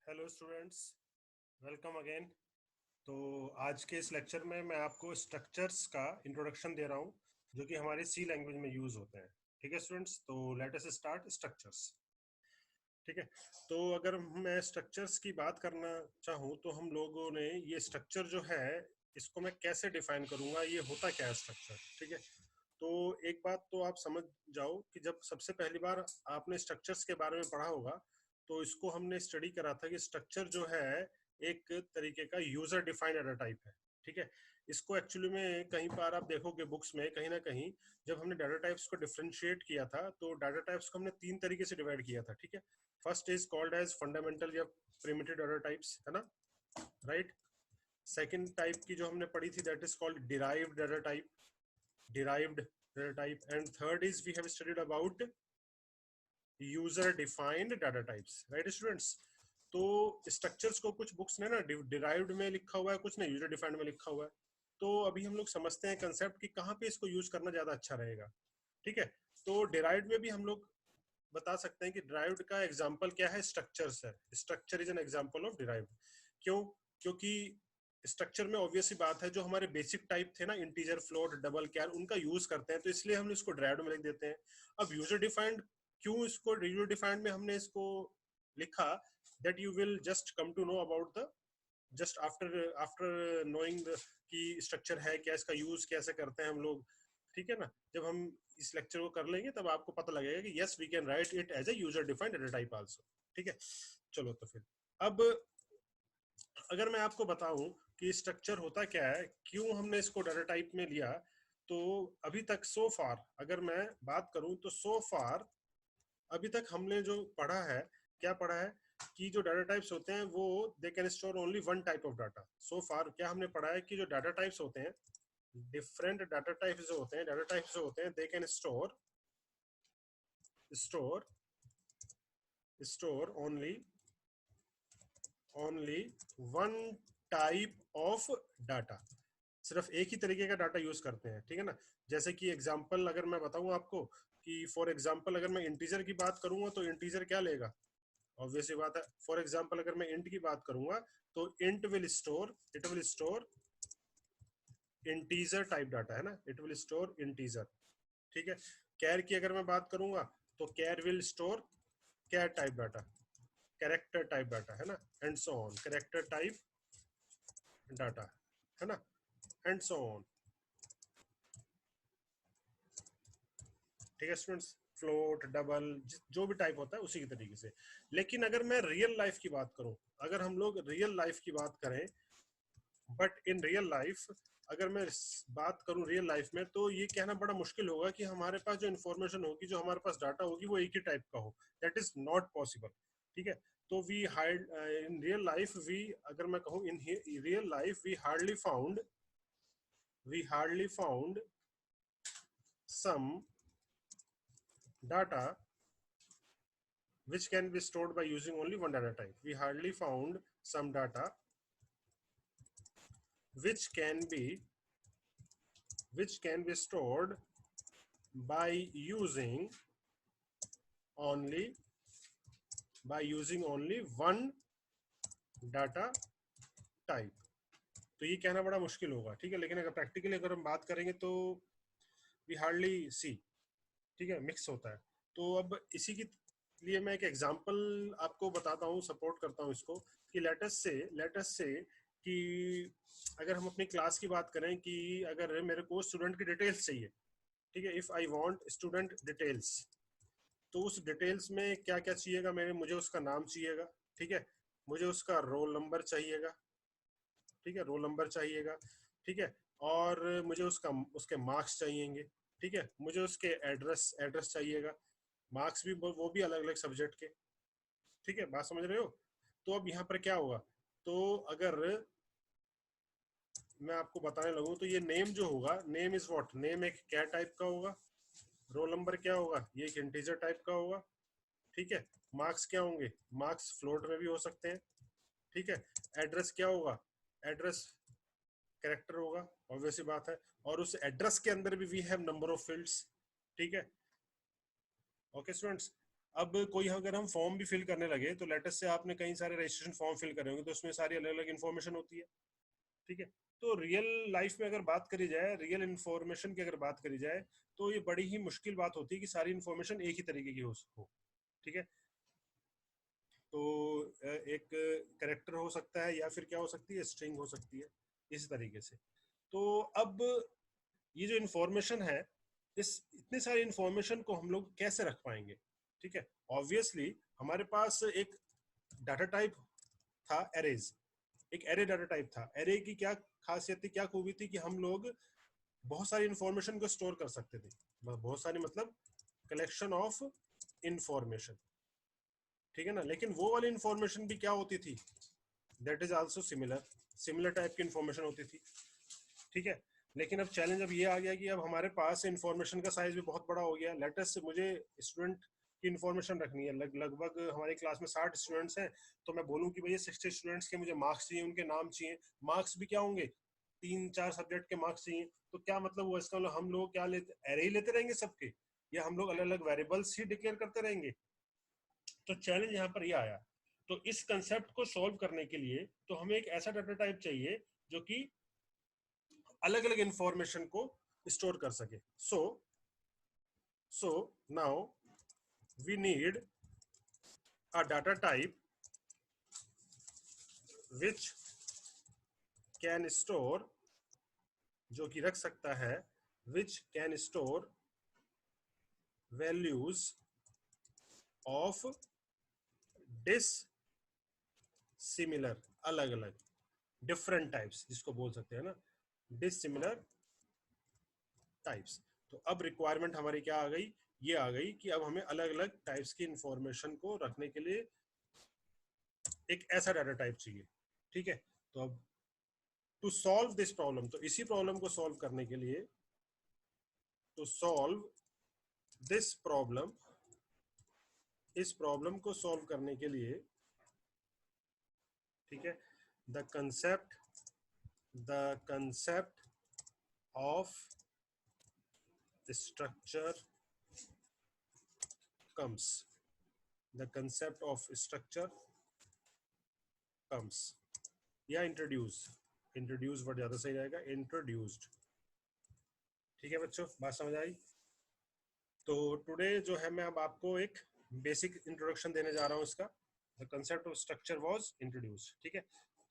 Hello students, welcome again. तो आज के इस लेक्चर में मैं आपको स्ट्रक्चर्स का इंट्रोडक्शन दे रहा हूँ जो कि हमारे सी लैंग्वेज में यूज़ होते हैं। ठीक है स्टूडेंट्स, तो लेट अस स्टार्ट स्ट्रक्चर्स। ठीक है, तो अगर मैं स्ट्रक्चर्स की बात करना चाहूँ तो हम लोगों ने ये स्ट्रक्चर जो है इसको मैं कैसे डिफाइन करूँगा, ये होता क्या है स्ट्रक्चर। ठीक है, तो एक बात तो आप समझ जाओ कि जब सबसे पहली बार आपने स्ट्रक्चर्स के बारे में पढ़ा होगा तो इसको हमने स्टडी करा था कि स्ट्रक्चर जो है एक तरीके का यूजर डिफाइंड डाटा टाइप है। ठीक है, इसको एक्चुअली में कहीं पर आप देखोगे बुक्स में कहीं ना कहीं जब हमने डाटा टाइप्स को डिफरेंशिएट किया था तो डाटा टाइप्स को हमने तीन तरीके से डिवाइड किया था। ठीक है, first is called as fundamental या प्रिमिटिव डाटा टाइप्स, है ना, राइट। सेकंड टाइप की जो हमने पढ़ी थी that is called derived data type, derived data type, and third is we have studied about user defined data types, right students। तो structures को कुछ बुक्स ने ना डिराइव्ड में लिखा हुआ है, कुछ ने यूजर डिफाइंड में लिखा हुआ है। तो अभी हम लोग समझते हैं कंसेप्ट कि कहाँ पे इसको यूज करना ज्यादा अच्छा रहेगा। ठीक है, तो डिराइव्ड में भी हम लोग बता सकते हैं कि डिराइव्ड का एग्जांपल क्या है, स्ट्रक्चर्स है। Structure is an example of derived. क्यों? क्योंकि स्ट्रक्चर में ऑब्वियस ही बात है जो हमारे बेसिक टाइप थे ना, इंटीजर, फ्लोट, डबल, कैर, उनका यूज करते हैं, तो इसलिए हम इसको डिराइव्ड में लिख देते हैं। अब यूजर डिफाइंड, क्यों इसको यूजर डिफाइंड में हमने इसको लिखा, that you will just come to know about the just after after knowing कि स्ट्रक्चर है क्या, इसका यूज कैसे करते हैं हम लोग। ठीक है ना, जब हम इस लेक्चर को कर लेंगे तब आपको पता लगेगा कि yes we can write it as a user defined data type also. ठीक है, चलो तो फिर अब अगर मैं आपको बताऊं कि स्ट्रक्चर होता क्या है, क्यों हमने इसको डाटा टाइप में लिया, तो अभी तक सो फार अगर मैं बात करूं तो सो फार अभी तक हमने जो पढ़ा है, क्या पढ़ा है कि जो डाटा टाइप्स होते हैं वो they can store only one type of data. So far क्या हमने पढ़ा है कि जो डाटा टाइप्स होते हैं, डिफरेंट डाटा टाइप्स जो होते हैं, डाटा टाइप्स जो होते हैं, दे can store store store only only one type of data. सिर्फ एक ही तरीके का डाटा यूज करते हैं। ठीक है ना, जैसे कि एग्जांपल अगर मैं बताऊं आपको कि फॉर एग्जांपल अगर मैं इंटीजर की बात करूंगा तो इंटीजर क्या लेगा, ऑब्वियस ही बात है। फॉर एग्जांपल अगर मैं इंट की बात करूंगा तो it will store integer type data, है ना, इट विल स्टोर इंटीजर। ठीक है, कैर की अगर मैं बात करूंगा तो char will store char type data, character type data, है ना, and so on, character type data, है ना, एंड सो ऑन। ठीक है स्टूडेंट्स, फ्लोट, डबल, जो भी टाइप होता है उसी की तरीके से। लेकिन अगर मैं रियल लाइफ की बात करूं, अगर हम लोग रियल लाइफ की बात करें, बट इन रियल लाइफ अगर मैं बात करूं रियल लाइफ में, तो ये कहना बड़ा मुश्किल होगा कि हमारे पास जो इन्फॉर्मेशन होगी, जो हमारे पास डाटा होगी, वो एक ही टाइप का हो। That is not possible. ठीक है, तो we hard in real life we, अगर मैं कहूँ in real life we hardly found some data which can be stored by using only one data type. We hardly found some data which can be which can be stored by only using only one data type। तो ये कहना बड़ा मुश्किल होगा। ठीक है, लेकिन अगर प्रैक्टिकली अगर हम बात करेंगे तो वी हार्डली सी, ठीक है, मिक्स होता है। तो अब इसी के लिए मैं एक एग्जांपल आपको बताता हूँ, सपोर्ट करता हूँ इसको कि लेटस से कि अगर हम अपनी क्लास की बात करें कि अगर मेरे को स्टूडेंट की डिटेल्स चाहिए, ठीक है, if I want student details, तो उस डिटेल्स में क्या क्या चाहिएगा, मुझे उसका नाम चाहिएगा, ठीक है, मुझे उसका रोल नंबर चाहिएगा, ठीक है, रोल नंबर चाहिएगा, ठीक है, और मुझे उसके मार्क्स चाहिएंगे, ठीक है, मुझे उसके एड्रेस एड्रेस चाहिएगा, मार्क्स भी वो भी अलग अलग सब्जेक्ट के। ठीक है, बात समझ रहे हो। तो अब यहाँ पर क्या होगा, तो अगर मैं आपको बताने लगूँ तो ये नेम जो होगा, नेम इज व्हाट, नेम एक क्या टाइप का होगा, रोल नंबर क्या होगा, ये एक इंटीजर टाइप का होगा, ठीक है, मार्क्स क्या होंगे, मार्क्स फ्लोट में भी हो सकते हैं, ठीक है, एड्रेस क्या होगा, एड्रेस कैरेक्टर होगा, ऑब्वियस बात है, और उस एड्रेस के अंदर भी we have number of fields. ठीक है, ओके स्टूडेंट्स। अब कोई अगर हम फॉर्म भी फिल करने लगे तो लेटेस्ट से आपने कई सारे रजिस्ट्रेशन फॉर्म फिल करे होंगे, तो उसमें सारी अलग अलग इन्फॉर्मेशन होती है, ठीक है। तो रियल लाइफ में अगर बात करी जाए, रियल इन्फॉर्मेशन की अगर बात करी जाए, तो ये बड़ी ही मुश्किल बात होती है कि सारी इन्फॉर्मेशन एक ही तरीके की हो, ठीक है। तो एक करेक्टर हो सकता है, या फिर क्या हो सकती है, स्ट्रिंग हो सकती है, इस तरीके से। तो अब ये जो इन्फॉर्मेशन है, इस इतनी सारी इन्फॉर्मेशन को हम लोग कैसे रख पाएंगे, ठीक है। ऑब्वियसली हमारे पास एक डाटा टाइप था एरेज, एक एरे डाटा टाइप था। एरे की क्या खासियत थी, क्या खूबी थी, कि हम लोग बहुत सारी इंफॉर्मेशन को स्टोर कर सकते थे। बहुत सारी मतलब कलेक्शन ऑफ इंफॉर्मेशन, ठीक है ना। लेकिन वो वाली इंफॉर्मेशन भी क्या होती थी, that is also similar, similar type की इंफॉर्मेशन होती थी, ठीक है। लेकिन अब चैलेंज अब ये आ गया कि अब हमारे पास इंफॉर्मेशन का साइज भी बहुत बड़ा हो गया। लेटेस्ट से मुझे स्टूडेंट की इन्फॉर्मेशन रखनी है, लगभग हमारी क्लास में 60 स्टूडेंट्स हैं, तो मैं बोलूँ कि भैया 60 स्टूडेंट्स के मुझे मार्क्स चाहिए, उनके नाम चाहिए। मार्क्स भी क्या होंगे, 3-4 सब्जेक्ट के मार्क्स चाहिए। तो क्या मतलब हुआ इसका, मतलब हम लोग क्या लेते, एरे ही लेते रहेंगे सबके, या हम लोग अलग अलग वेरिएबल्स ही डिक्लेयर करते रहेंगे। तो चैलेंज यहाँ पर ये आया। तो इस कंसेप्ट को सॉल्व करने के लिए तो हमें एक ऐसा डाटा टाइप चाहिए जो कि अलग अलग इंफॉर्मेशन को स्टोर कर सके। So now we need a data type which can store, जो कि रख सकता है, which can store values of dissimilar, अलग अलग, डिफरेंट टाइप्स जिसको बोल सकते हैं ना, डिसिमिलर टाइप्स। तो अब रिक्वायरमेंट हमारी क्या आ गई, ये आ गई कि अब हमें अलग अलग टाइप्स की इंफॉर्मेशन को रखने के लिए एक ऐसा डाटा टाइप चाहिए, ठीक है। तो अब टू सॉल्व दिस प्रॉब्लम, तो इसी प्रॉब्लम को सॉल्व करने के लिए, टू सॉल्व दिस प्रॉब्लम, इस प्रॉब्लम को सॉल्व करने के लिए, ठीक है, the concept of structure comes, the concept of structure comes, या इंट्रोड्यूस, इंट्रोड्यूस वर्ड ज्यादा सही रहेगा, इंट्रोड्यूस्ड, ठीक है बच्चों, बात समझ आई। तो टुडे जो है मैं अब आपको एक बेसिक इंट्रोडक्शन देने जा रहा हूँ इसका। The concept of structure was introduced, ठीक है।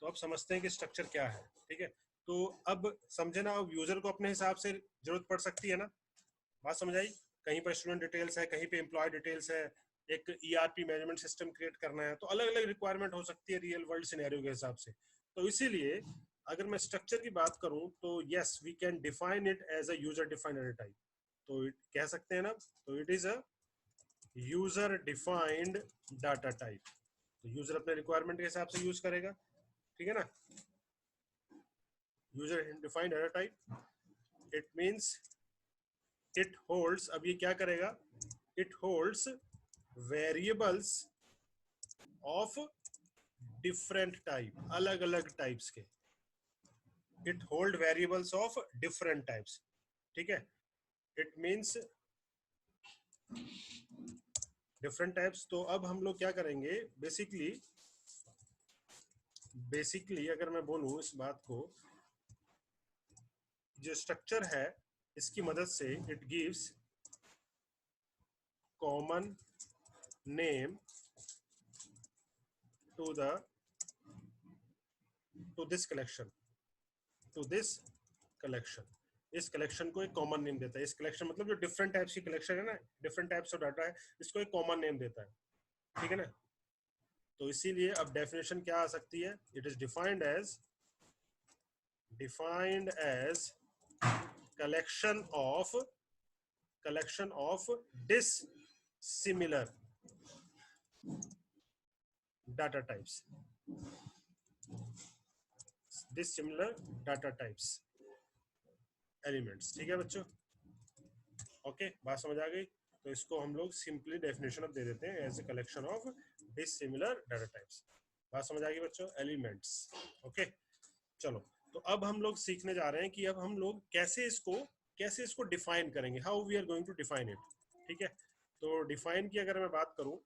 तो अब समझते हैं कि स्ट्रक्चर क्या है, ठीक है। तो अब समझे ना, अब यूजर को अपने हिसाब से जरूरत पड़ सकती है ना, बात समझ आई। कहीं पर स्टूडेंट डिटेल्स है, कहीं पे एम्प्लॉय डिटेल्स है, एक ईआरपी मैनेजमेंट सिस्टम क्रिएट करना है, तो अलग अलग रिक्वायरमेंट हो सकती है रियल वर्ल्ड सिनेरियो के हिसाब से। तो इसीलिए अगर मैं स्ट्रक्चर की बात करूं तो yes we can define it as a user defined data type. तो कह सकते हैं ना, तो it is a user defined data type. तो यूजर अपने रिक्वायरमेंट के हिसाब से यूज करेगा, ठीक है ना। User defined data type, it means it holds, अब ये क्या करेगा, it holds variables of different type, अलग अलग टाइप्स के, it hold variables of different types, ठीक है। It means different types. तो अब हम लोग क्या करेंगे, बेसिकली अगर मैं बोलूं इस बात को, जो स्ट्रक्चर है इसकी मदद से it gives common name to the to this collection, to this collection, इस कलेक्शन को एक कॉमन नेम देता है। इस कलेक्शन मतलब जो डिफरेंट टाइप्स की कलेक्शन है ना, डिफरेंट टाइप्स ऑफ डाटा है, इसको एक कॉमन नेम देता है, ठीक है ना। तो इसीलिए अब डेफिनेशन क्या आ सकती है, it is defined as collection of dissimilar data types, dissimilar data types elements, ठीक है बच्चों। ओके, बात समझ आ गई। तो इसको हम लोग सिंपली डेफिनेशन अब दे देते हैं as a collection of dissimilar data types. बात समझ आ गई बच्चों, एलिमेंट्स। ओके, चलो। तो अब हम लोग सीखने जा रहे हैं कि अब हम लोग कैसे इसको डिफाइन करेंगे, how we are going to define it, ठीक है। तो डिफाइन की अगर मैं बात करूं,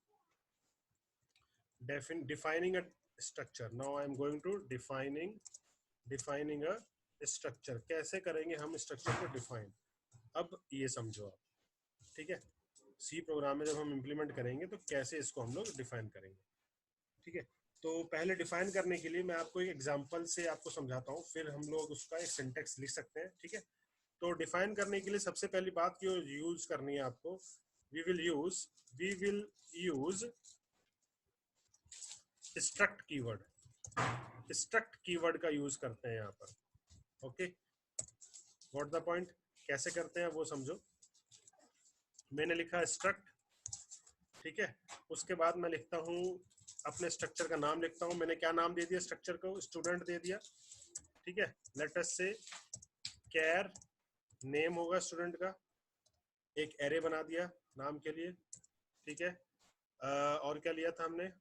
defining a structure. Now I am going to defining a structure. कैसे करेंगे हम स्ट्रक्चर को डिफाइन, अब ये समझो आप, ठीक है। सी प्रोग्राम में जब हम इंप्लीमेंट करेंगे तो कैसे इसको हम लोग डिफाइन करेंगे, ठीक है। तो पहले डिफाइन करने के लिए मैं आपको एक एग्जांपल से आपको समझाता हूँ, फिर हम लोग उसका एक सिंटेक्स लिख सकते हैं, ठीक है। तो डिफाइन करने के लिए सबसे पहली बात जो यूज करनी है आपको, we will use struct keyword. Struct keyword का यूज करते हैं यहाँ पर, ओके। व्हाट द पॉइंट, कैसे करते हैं वो समझो। मैंने लिखा स्ट्रक्ट, ठीक है। उसके बाद मैं लिखता हूँ अपने स्ट्रक्चर का नाम लिखता हूँ। मैंने क्या नाम दे दिया स्ट्रक्चर को, स्टूडेंट दे दिया, ठीक है। लेट अस से कैर नेम होगा स्टूडेंट का, एक एरे बना दिया नाम के लिए, ठीक है। और क्या लिया था हमने,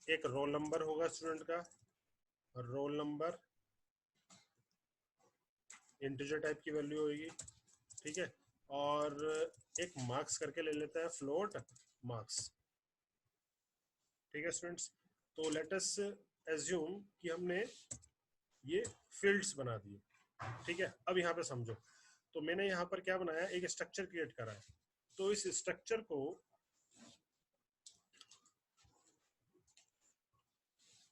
एक रोल नंबर होगा स्टूडेंट का, रोल नंबर इंटीजर टाइप की वैल्यू होगी, ठीक है। और एक मार्क्स करके ले लेते हैं, फ्लोट मार्क्स, ठीक है स्टूडेंट्स। तो लेट अस एज्यूम कि हमने ये फील्ड्स बना दिए, ठीक है। अब यहाँ पे समझो, तो मैंने यहाँ पर क्या बनाया, एक स्ट्रक्चर क्रिएट करा है। तो इस स्ट्रक्चर को,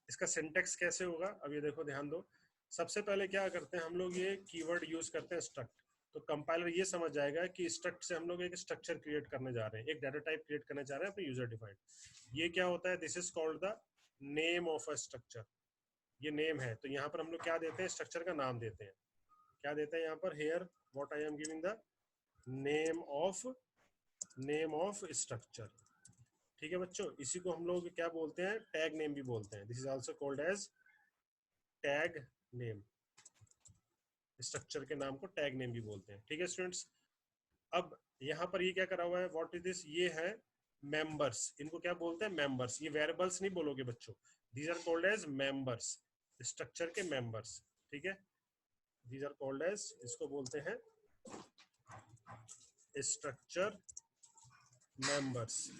इसका सिंटेक्स कैसे होगा, अब ये देखो ध्यान दो। सबसे पहले क्या करते हैं हम लोग, ये कीवर्ड यूज करते हैं स्ट्रक्ट। तो कंपाइलर ये समझ जाएगा कि स्ट्रक्ट से हम लोग एक स्ट्रक्चर क्रिएट करने जा रहे हैं, एक डाटा टाइप क्रिएट करने जा रहे हैं अपने यूजर डिफाइंड। ये क्या होता है, this is called the name of a structure. ये नेम है, तो यहाँ पर हम लोग क्या देते हैं, स्ट्रक्चर का नाम देते हैं। क्या देते हैं यहाँ पर, here what I am giving the name of structure, ठीक है बच्चों। इसी को हम लोग क्या बोलते हैं, टैग नेम भी बोलते हैं। This is also called as tag name. Structure के नाम को टैग नेम भी बोलते हैं, ठीक है स्टूडेंट्स। अब यहाँ पर ये क्या करा हुआ है, व्हाट इज दिस, ये है मेंबर्स। इनको क्या बोलते हैं, मेंबर्स। ये वेरिएबल्स नहीं बोलोगे बच्चों, these are called as members, structure के मेंबर्स, ठीक है। दीज आर कॉल्ड एज, इसको बोलते हैं स्ट्रक्चर मेंबर्स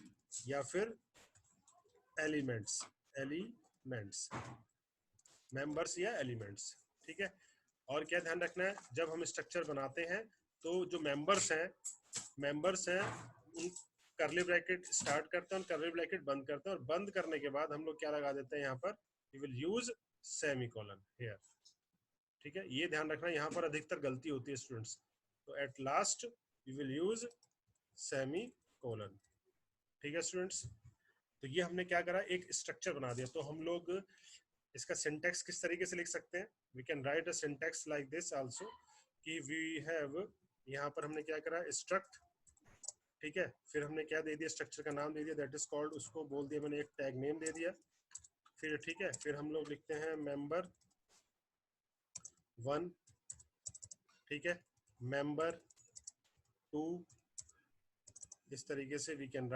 या फिर एलिमेंट्स, एलिमेंट्स, मेंबर्स या एलिमेंट्स, ठीक है। और क्या ध्यान रखना है, जब हम स्ट्रक्चर बनाते हैं तो जो मेंबर्स हैं उन करली ब्रैकेट स्टार्ट करते हैं और करली ब्रैकेट बंद करते हैं, और बंद करने के बाद हम लोग क्या लगा देते हैं यहाँ पर, we will use semicolon here, ठीक है। ये ध्यान रखना, यहाँ पर अधिकतर गलती होती है स्टूडेंट्स। तो at last we will use semicolon, ठीक है स्टूडेंट्स। तो ये हमने क्या करा, एक स्ट्रक्चर बना दिया। तो हम लोग इसका सिंटेक्स किस तरीके से लिख सकते हैं, we can write a syntax like this also, कि वी हैव, यहाँ पर हमने क्या करा, स्ट्रक्ट, ठीक है। फिर हमने क्या दे दिया, स्ट्रक्चर का नाम दे दिया, दैट इज कॉल्ड, उसको बोल दिया मैंने एक टैग नेम दे दिया। फिर ठीक है, फिर हम लोग लिखते हैं मेंबर 1, ठीक है, मेंबर 2, इस तरीके से we can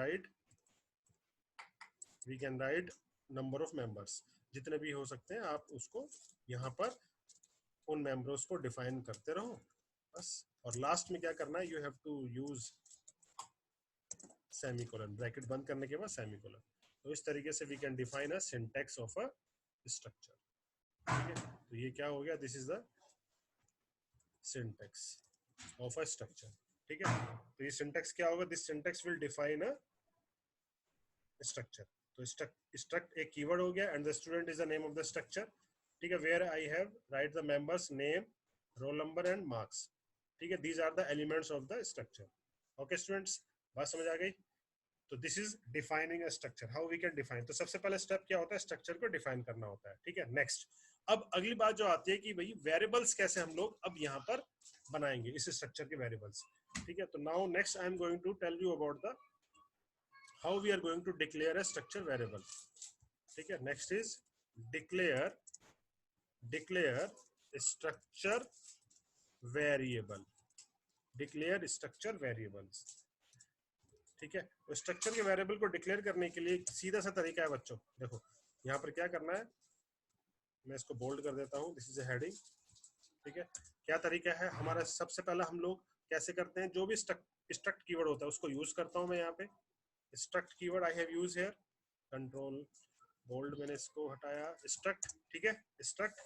write number of members, जितने भी हो सकते हैं आप उसको यहाँ पर उन मेंबर्स को डिफाइन करते रहो बस। और लास्ट में क्या करना है, you have to use semicolon, bracket बंद करने के बाद सेमीकोलन। तो इस तरीके से we can define a syntax of a structure, ठीक है। तो ये क्या हो गया, this is the syntax of a structure, ठीक है। तो ये सिंटैक्स क्या होगा, this syntax will define a structure. तो स्ट्रक्ट एक कीवर्ड हो गया, and the student is the name of the structure, ठीक है। Where I have write the members name, roll number and marks, ठीक है। These are the elements of the structure, okay students, बात समझ आ गई। तो this is defining a structure, how we can define. तो सबसे पहला स्टेप क्या होता है, स्ट्रक्चर को डिफाइन करना होता है, ठीक है। नेक्स्ट, अब अगली बात जो आती है कि भाई वेरिएबल्स कैसे हम लोग अब यहाँ पर बनाएंगे इस स्ट्रक्चर के वेरिएबल्स, ठीक है। तो now next I am going to tell you about the how we are going to declare a structure variable, ठीक है। next is declare structure variable, declare structure variables, ठीक है। तो स्ट्रक्चर के वेरिएबल को डिक्लेयर करने के लिए सीधा सा तरीका है बच्चों, देखो यहाँ पर क्या करना है, मैं इसको बोल्ड कर देता हूँ, दिस इज ए हेडिंग, ठीक है। क्या तरीका है हमारा, सबसे पहला हम लोग कैसे करते हैं, जो भी स्ट्रक्ट कीवर्ड होता है उसको यूज करता हूं मैं यहाँ पे। Struct keyword I have use here, control bold मैंने इसको हटाया, स्ट्रक्ट, ठीक है। स्ट्रक्ट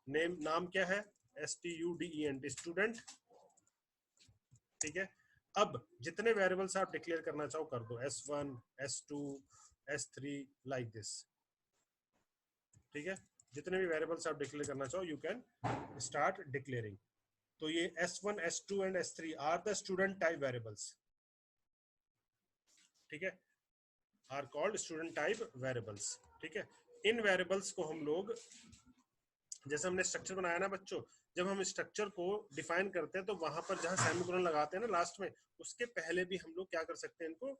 नेम, नाम क्या है, STUDENT, स्टूडेंट, ठीक है। अब जितने वेरिएबल्स आप डिक्लेयर करना चाहो कर दो, S1 S2 S3 like this, ठीक है। जितने भी वेरिएबल्स आप डिक्लेयर करना चाहो यू कैन स्टार्ट डिक्लेयरिंग। तो ये S1 S2 and S3 are the student type variables, ठीक है, are called student type variables, ठीक है। इन वेरिएबल्स को हम लोग, जैसे हमने स्ट्रक्चर बनाया ना बच्चों, जब हम स्ट्रक्चर को डिफाइन करते हैं तो वहां पर जहां सेमीकोलन लगाते हैं ना लास्ट में, उसके पहले भी हम लोग क्या कर सकते हैं, इनको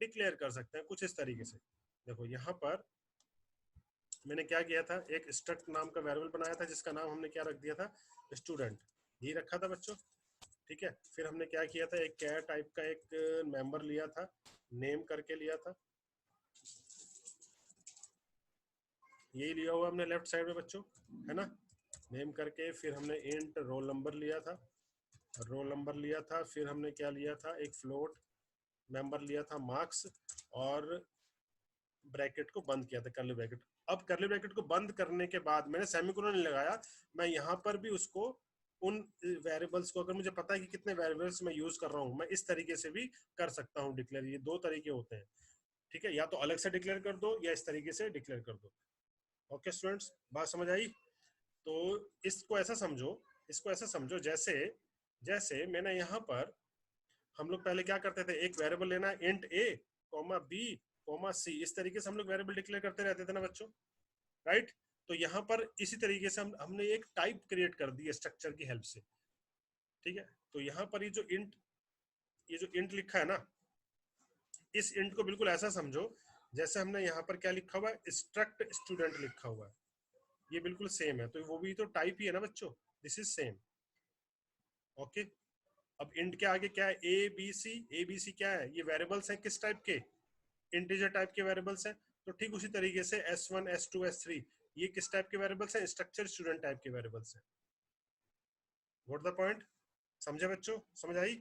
डिक्लेयर कर सकते हैं कुछ इस तरीके से। देखो यहाँ पर मैंने क्या किया था, एक स्ट्रक्ट नाम का वेरिएबल बनाया था जिसका नाम हमने क्या रख दिया था, स्टूडेंट, ये रखा था बच्चों, ठीक है। फिर हमने क्या किया था, एक कैर टाइप का एक मेंबर लिया था, नेम करके लिया था, यही लिया हुआ हमने लेफ्ट साइड में बच्चों, है ना, नेम करके। फिर हमने इंट रोल नंबर लिया था, रोल नंबर लिया था। फिर हमने क्या लिया था, एक फ्लोट मेंबर लिया था, मार्क्स, और ब्रैकेट को बंद किया था, कर्ली ब्रैकेट। अब कर्ली ब्रैकेट को बंद करने के बाद मैंने सेमीकोलन नहीं लगाया, मैं यहाँ पर भी उसको उन वेरिएबल्स को, अगर मुझे पता है कि कितने वेरिएबल्स मैं यूज कर रहा हूँ, मैं इस तरीके से भी कर सकता हूँ डिक्लेयर। ये दो तरीके होते हैं, ठीक है, या तो अलग से डिक्लेयर कर दो या इस तरीके से डिक्लेयर कर दो। ओके स्टूडेंट्स, बात समझ आई? तो इसको ऐसा समझो, इसको ऐसा समझो जैसे, जैसे मैंने यहाँ पर, हम लोग पहले क्या करते थे, एक वेरिएबल लेना, int a comma b comma c, इस तरीके से हम लोग वेरिएबल डिक्लेयर करते रहते थे ना बच्चों, राइट। तो यहाँ पर इसी तरीके से हमने एक टाइप क्रिएट कर दी है स्ट्रक्चर की हेल्प से, ठीक है। तो यहाँ पर ये जो इंट लिखा है ना, इस इंट को बिल्कुल ऐसा समझो जैसे हमने यहाँ पर क्या लिखा हुआ है, स्ट्रक्ट स्टूडेंट लिखा हुआ है, ये बिल्कुल सेम है, तो वो भी तो टाइप ही है ना बच्चों, दिस इज सेम। ओके, अब इंट के आगे क्या है, ए बी सी क्या है, ये वेरिएबल्स हैं किस टाइप के, इंटीजर टाइप के वेरिएबल्स हैं। तो ठीक उसी तरीके से S1 S2 S3 ये किस टाइप के वेरिएबल्स हैं, स्ट्रक्चर स्टूडेंट टाइप के वेरिएबल्स हैं। व्हाट द पॉइंट, समझे बच्चों, समझ आई?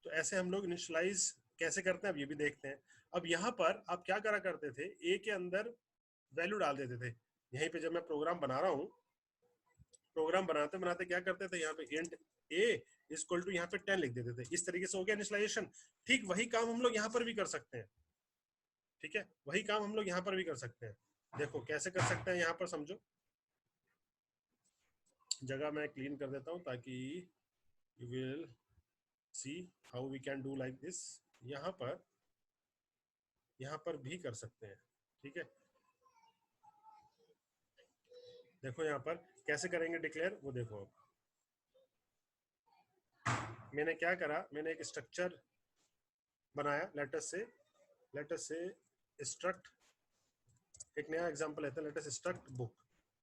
तो ऐसे हम लोग इनिशियलाइज कैसे करते हैं अब ये भी देखते हैं। अब यहाँ पर आप क्या करा करते थे, ए के अंदर वैल्यू डाल देते थे। यहीं पे जब मैं प्रोग्राम बना रहा हूँ, प्रोग्राम बनाते बनाते क्या करते थे, यहाँ पे इंट a इक्वल टू यहाँ पे 10 लिख देते थे, इस तरीके से हो गया इनिशियलाइजेशन। ठीक वही काम हम लोग यहाँ पर भी कर सकते हैं, ठीक है, वही काम हम लोग यहाँ पर भी कर सकते हैं। देखो कैसे कर सकते हैं, यहाँ पर समझो, जगह मैं क्लीन कर देता हूँ ताकि you will see how we can do like this. यहाँ पर भी कर सकते हैं, ठीक है। देखो यहाँ पर कैसे करेंगे डिक्लेयर, वो देखो। मैंने क्या करा, मैंने एक स्ट्रक्चर बनाया, लेटस से स्ट्रक्ट, एक नया एग्जांपल लेते हैं, लेटस स्ट्रक्ट बुक,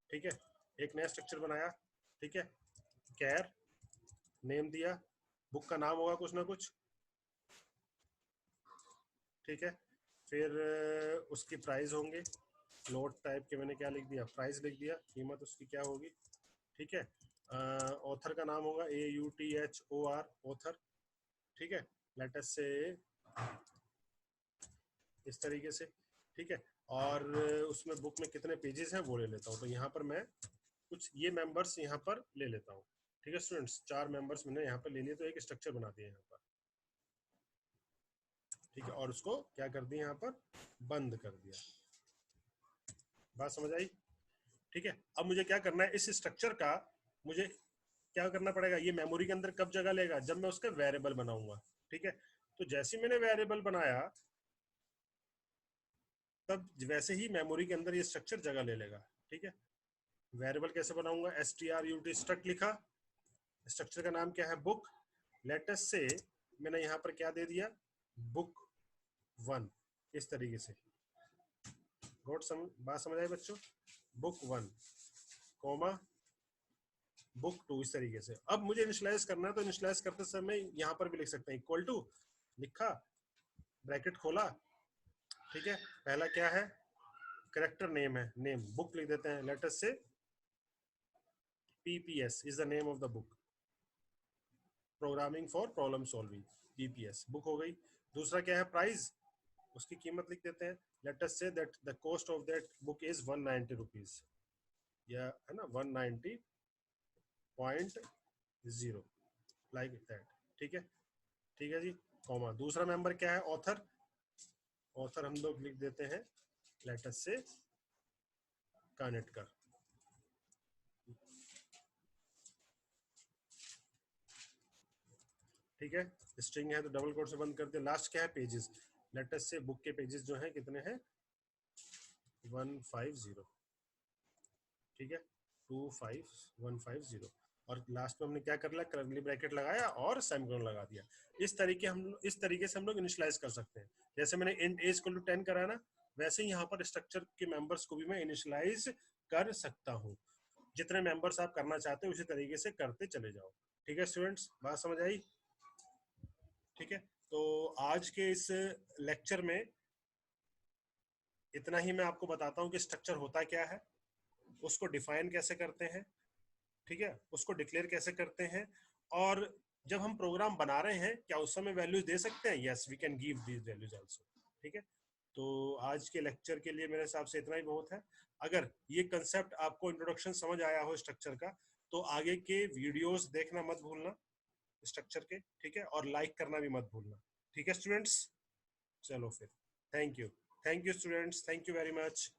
ठीक है। एक नया स्ट्रक्चर बनाया, ठीक है, कैर नेम दिया, बुक का नाम होगा कुछ ना कुछ, ठीक है। फिर उसकी प्राइस होंगे, फ्लोट टाइप के मैंने क्या लिख दिया, प्राइस लिख दिया, कीमत उसकी क्या होगी, ठीक है। ऑथर का नाम होगा AUTHOR, ऑथर, ठीक है। लेटस से इस तरीके से, ठीक है। और उसमें बुक में कितने पेजेस हैं वो ले लेता हूँ, तो यहाँ पर मैं कुछ ये मेंबर्स यहाँ पर ले लेता हूँ, ठीक है स्टूडेंट्स, 4 मेंबर्स मैंने यहाँ पर ले लिए, तो एक स्ट्रक्चर बना दिया यहाँ पर, ठीक है। और उसको क्या कर दिया, यहाँ पर बंद कर दिया। बात समझ आई? ठीक है। अब मुझे क्या करना है, इस स्ट्रक्चर का मुझे क्या करना पड़ेगा, ये मेमोरी के अंदर कब जगह लेगा, जब मैं उसका वेरिएबल बनाऊंगा, ठीक है। तो जैसे मैंने वेरिएबल बनाया तब वैसे ही मेमोरी के अंदर ये स्ट्रक्चर जगह ले लेगा, ठीक है। वेरिएबल कैसे बनाऊंगा, STRUT स्ट्रक्ट लिखा, स्ट्रक्चर का नाम क्या है, बुक, लेटेस्ट से मैंने यहाँ पर क्या दे दिया, बुक 1, इस तरीके से। बात समझ आई बच्चों, बुक 1 कॉमा बुक 2, इस तरीके से। अब मुझे इनिशियलाइज करना है, तो इनिशियलाइज करते समय यहाँ पर भी लिख सकते हैं, इक्वल टू लिखा, ब्रैकेट खोला, ठीक है। पहला क्या है, करेक्टर नेम है, नेम बुक लिख देते हैं, लेटेस्ट से PPS is the name of the book, programming for problem solving, PPS book हो गई। दूसरा क्या है, प्राइस, उसकी कीमत लिख देते हैं। Let us say that the cost of that book is 190 rupees, या है ना 190.0, लाइक दैट। ठीक है, ठीक है जी, कॉमा। दूसरा मेंबर क्या है, ऑथर, ऑथर हम लोग लिख देते हैं लेट अस से कानेटकर। ठीक है, स्ट्रिंग है तो डबल कोट से बंद कर दिया। लास्ट क्या है, पेजेस। लेट अस से बुक के पेजेस जो हैं कितने हैं, 150। ठीक है, 25150। और लास्ट में हमने क्या कर लिया, करली ब्रैकेट लगाया और सेमीकोलन लगा दिया। इस तरीके से हम लोग इनिशियलाइज कर सकते हैं। जैसे मैंने इंट एज इक्वल टू 10 करा ना, वैसे ही यहाँ पर स्ट्रक्चर के मेंबर्स को भी मैं इनिशियलाइज कर सकता हूँ। जितने मेंबर्स आप करना चाहते हो उसी तरीके से करते चले जाओ। ठीक है स्टूडेंट्स, बात समझ आई? ठीक है, तो आज के इस लेक्चर में इतना ही मैं आपको बताता हूँ कि स्ट्रक्चर होता क्या है, उसको डिफाइन कैसे करते हैं, ठीक है, उसको डिक्लेयर कैसे करते हैं, और जब हम प्रोग्राम बना रहे हैं क्या उस समय वैल्यूज दे सकते हैं, yes we can give these values also. ठीक है, तो आज के लेक्चर के लिए मेरे हिसाब से इतना ही बहुत है। अगर ये कंसेप्ट आपको इंट्रोडक्शन समझ आया हो स्ट्रक्चर का, तो आगे के वीडियोस देखना मत भूलना स्ट्रक्चर के, ठीक है, और लाइक करना भी मत भूलना। ठीक है स्टूडेंट्स, चलो फिर, thank you, thank you students, thank you very much.